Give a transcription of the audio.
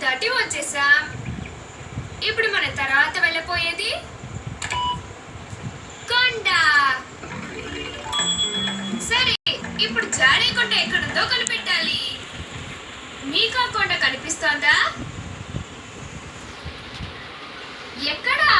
దాటి వచ్చేసాం. ఇప్పుడు మన తర్వాత వెళ్ళపోయేది కొండ. సరే, ఇప్పుడు జారే కొండ ఎక్కడుందో కనిపెట్టాలి. మీకు ఆ కొండ కనిపిస్తోందా? ఎక్కడా?